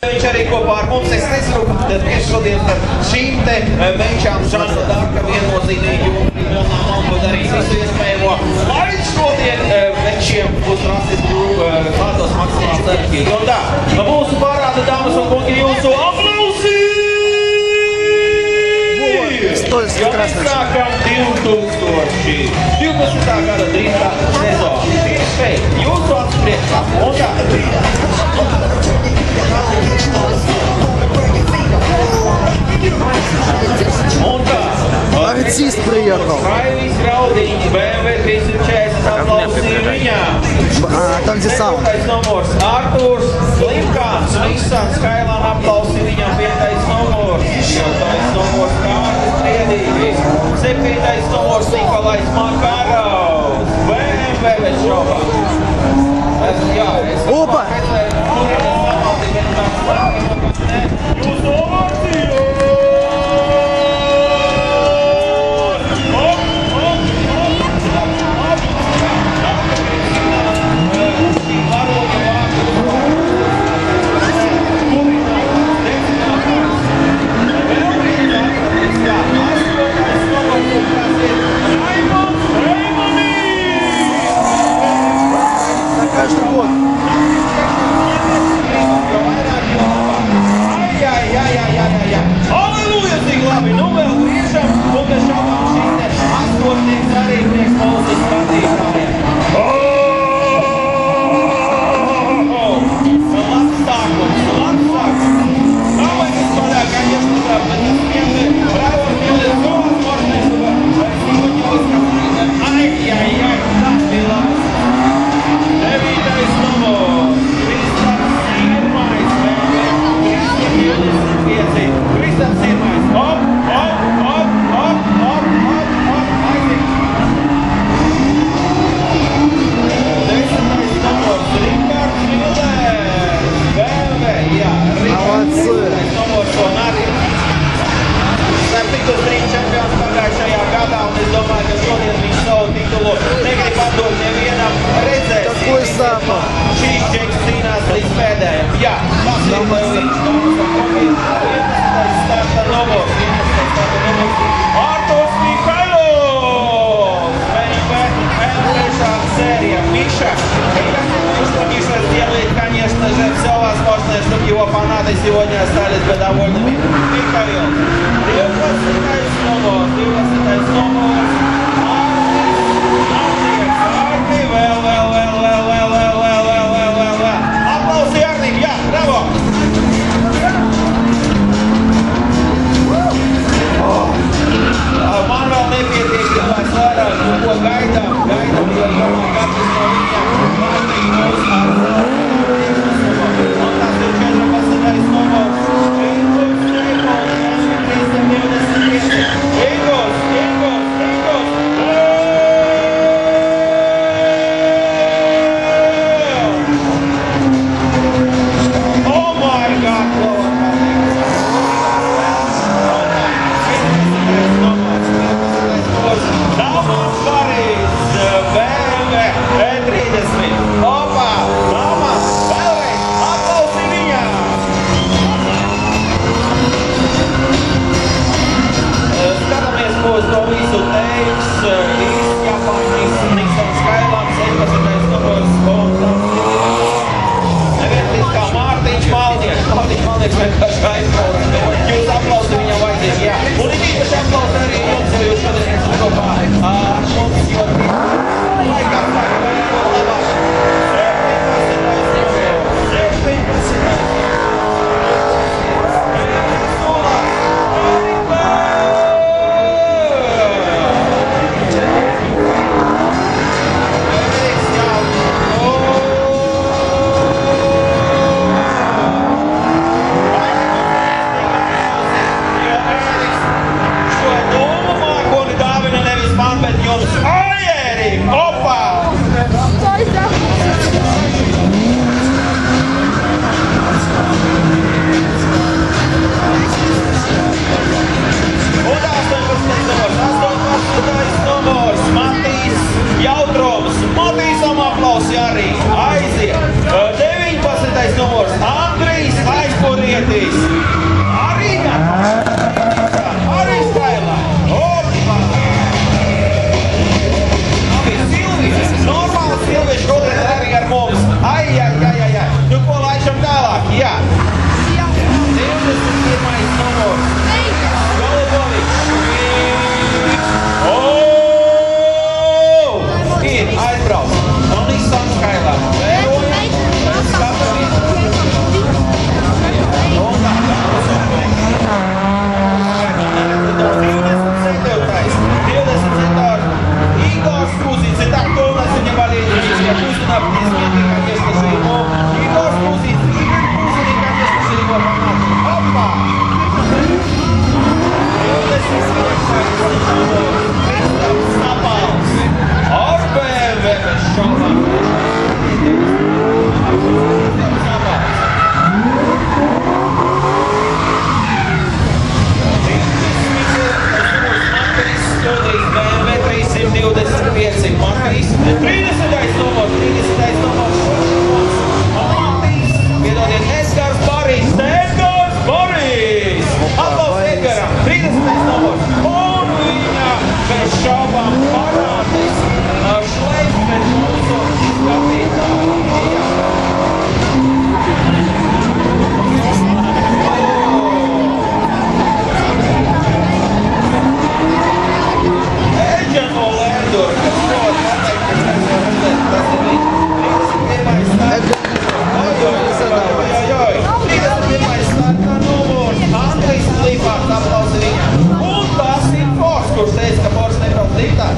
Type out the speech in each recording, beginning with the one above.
Viņš arī kopā ar mums, es nezinu, tad mēs šodien par šīm te meņšām Žana Darka viennozīmīgi un darīs visu iespējamo, lai šodien večiem būs rasistu klātos maksimāls enerģīgi. Un tā, mūsu parāda dāmas un kungi jūsu aplausi! Jo mēs sākam 2012. gada 3. sezonu. Tieši šeit, jūsu atspriekšā. Un tā. Un tā. Артист приехал. Райвис Раудинь, BMW 340 aplausi viņām. Там где сам. Numurs Artūrs Limkāns, Nissan Skyline aplausi viņam 5. numurs. 6. numurs Kārlis Priedīvis. 7. numurs Nikolais Makarovs. BMW bez šaubām. Opa! Jūs novārtījāt! Каждый год. Halleluja, cik labi! Nu vēl priekšam, un bez šaubām šī te astotnieks arī priekš mūzikas skatītājiem. Labs sākums. Давай, господа, конечно, да, аплодисменты. Браво, милый, возможно, чтобы сегодня вы сказали, ай-яй-яй, так было. 9. numurs, Kristaps Irmais, hop, aiziet. 10. numurs, Rikārds Millers, BMW, jā, Rikārds 10. numurs un arī. Starp citu sprint čempions pagājušajā gadā, un es domāju, ka šodien viņš savu titulu negrib atdot nevienam redzēt. Šīs čeks cīnās līdz pēdējiem. Jā, pasīt tev līdz dāmas un kungi. 11. starta numurs. Artūrs Mihailovs. Треща серия. Миша. Что Миша сделает, конечно же, все возможное, чтобы его фанаты сегодня остались бы довольными. Михаил. 12. numurs. Arti, vēl. Aplausi Arnim, jā, bravo! Man vēl nepietiek, ja mēs vairāk, ko gaidām, jo katrs no viņiem vārtīgi mūs un tas ir 14. numurs. Ingūs,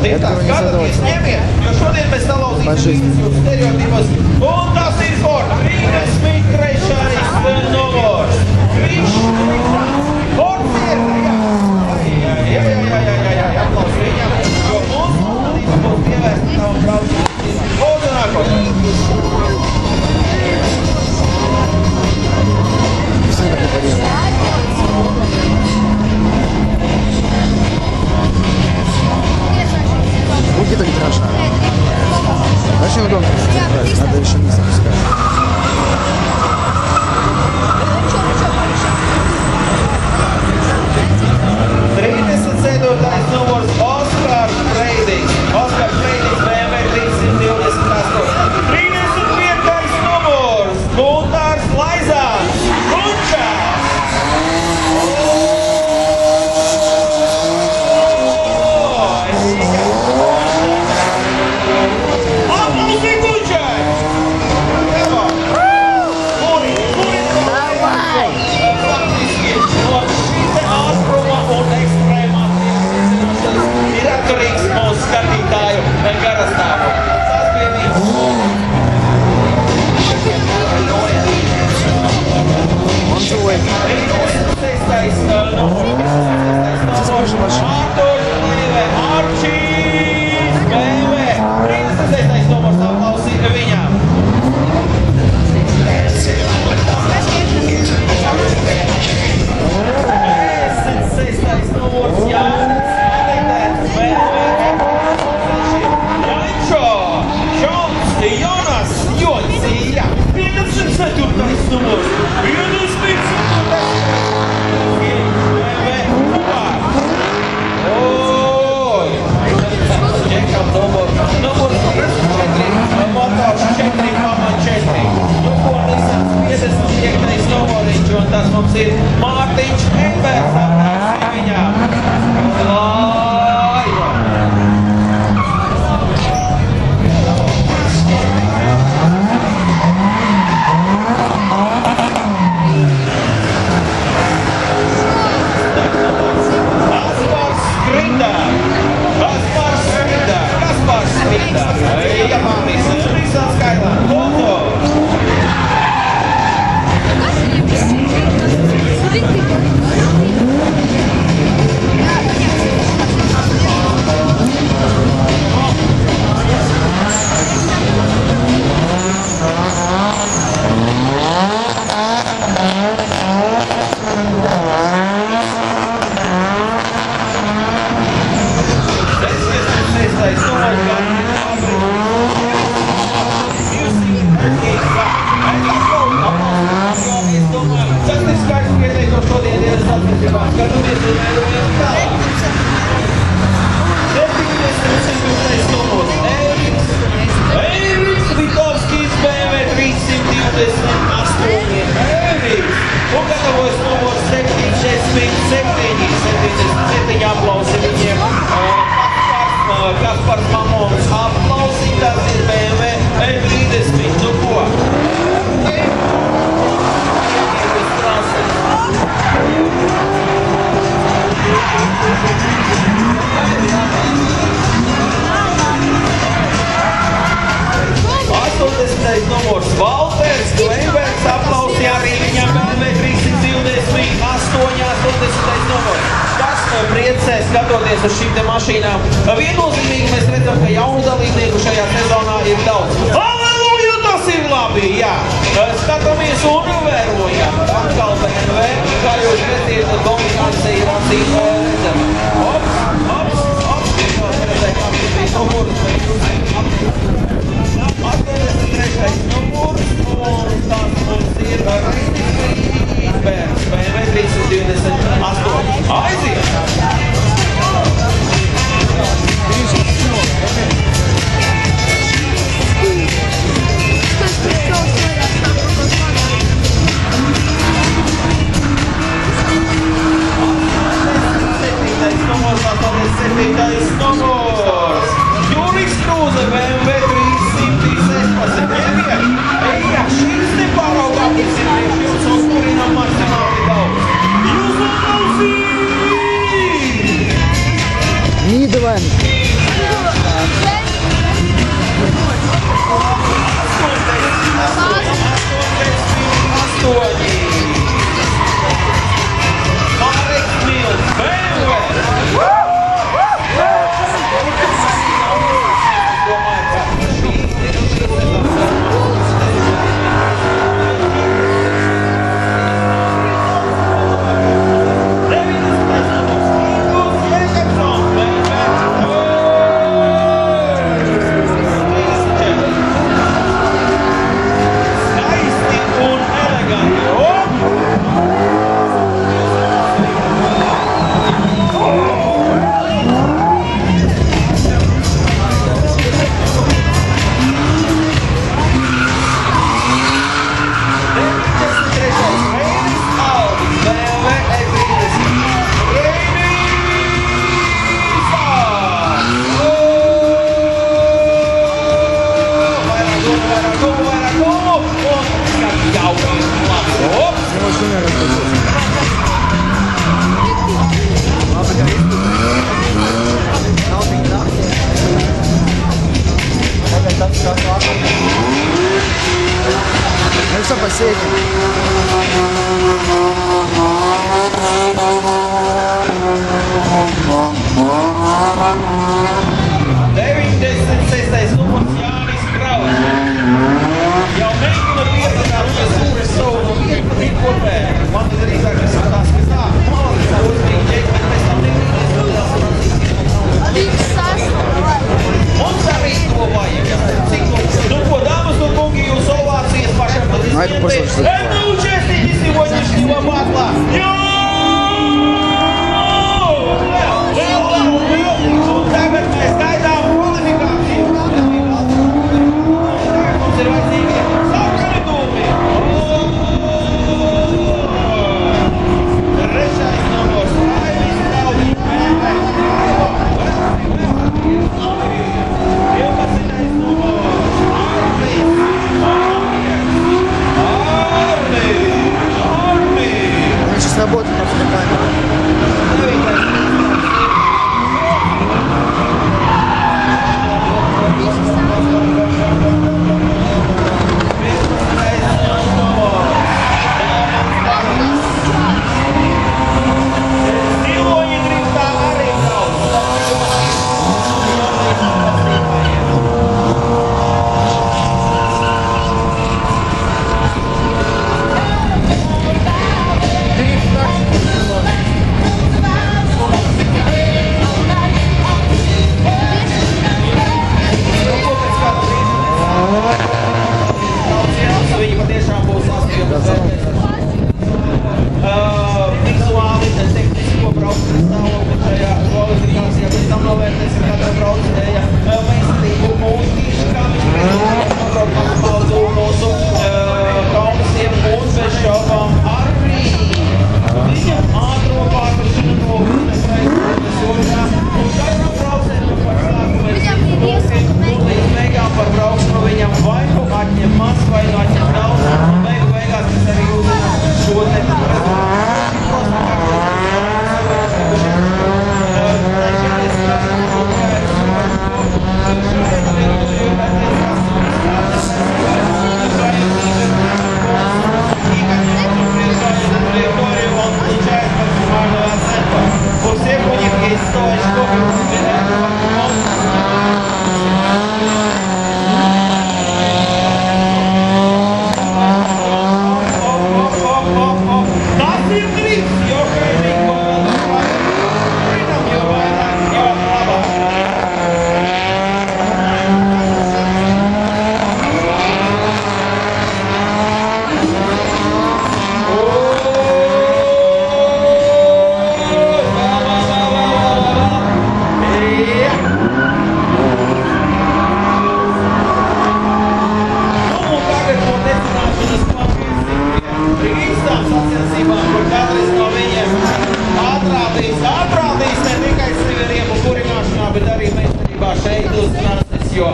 Citās skatāties, ņemiet, jo šodien mēs salauzīsim visus jūsu stereotipus. Un tas ir Ford 33. numurs. Viņš Ford ir, jā, aplaus viņam, jo mūsu uzmanība būs pievērsta tavam braucienam. Lūdzu nākotnē. Руки так дрожат. Очень удобно. Надо еще не запускать. Numurs Oskars Freidings. Oskars Freidings BMW 328. 35. numurs Gunārs Laizāns. Gunčārs. Aplausi Gunčārs. Faktiski no šīs te ātruma un ekstrēmā ir atkarīgs mūsu skatītāju garastāvu. Saspiedīgs. Arčīs BMW. 36. numurs aplausi viņam. 36. numurs Jānis. Jonas Jocīja, 54. numurs, 54. Oi! Čekam numurs 4, motors 4,4. Nu, ko Nisans 55. numuriņš, un tas mums ir Mārtiņš Embers, aplausi viņam. Kaspars Mamons aplausītās ir BMW E30. Nu ko? Numurs Valters Klembergs aplausīja arī viņam BMW 328. 80. numurs. Tas priecē skatoties uz šīm te mašīnām. Viennozīmīgi mēs redzam, ka jaunu dalībnieku šajā sezonā ir daudz. Halleluja, tas ir labi, jā. Skatāmies un vērojam. Atkal BMW, kā jūs redziet, dominance ir acīm redzama. Ops, redzējām, šis bija numurs. 83. numurs, un tas mums ir Rīsbergs, BMW 328. Aiziet! Kas prikals vairāk sākot Labi, kā izskatās. Nav tik traki. Tagad tas kā klāpīt. Mēs tāpēc sēķi. 96. numurs Jānis Krauss. Jau mēģina piesakāties Sūres savu no 15 kopēm. Man tad drīzāk izskatās, ka tā, malas uzmīgi ģeķi, bet mēs tam negrīdies vēl mums arī to vajag. Ну ko, дамы и kungi, jūs ovācijas pašam под изментой. Это участники сегодняшнего батла. Tagad mēs gaidām kvalifikāciju. Tagad mums ir vajadzīgi sarkanidumi. Trešais numurs Raivis Daudis. 11. numurs Armi. Viņš šis работает на фотокамеру. Vizuāli, tehnisko braucienu stāvokli šajā kvalifikācijā, pēc tam novērtēsim katra braucēja meistarību mūsu tīši, kā viņš paudu mūsu kaunasiem un bez šaubām arī viņam ātro pārvešanu no vienas raizes otrā un katru braucienu par sāku mēs būsim un līdz beigām par braukšanu viņam vai nu atņem maz, vai nu atņem daudz un beigās mēs arī uzzinām šo te По всех у них есть 100 очков. Atrādīs ne tikai sevi riepu kurināšanā, bet arī meistarībā šeit uz trases, jo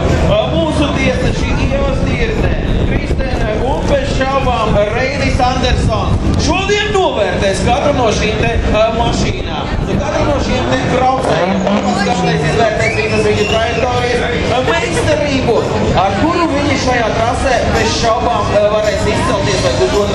mūsu tiesneši Ievas Dirne, Kristēne un bez šaubām Reinis Andersons šodien novērtēs katru no šīm te mašīnām, katru no šīm te braucējiem. Kāpēc izvērtēs viņu trajektorijas meistarību, ar kuru viņi šajā trasē bez šaubām varēs izcelties vai būt otrā.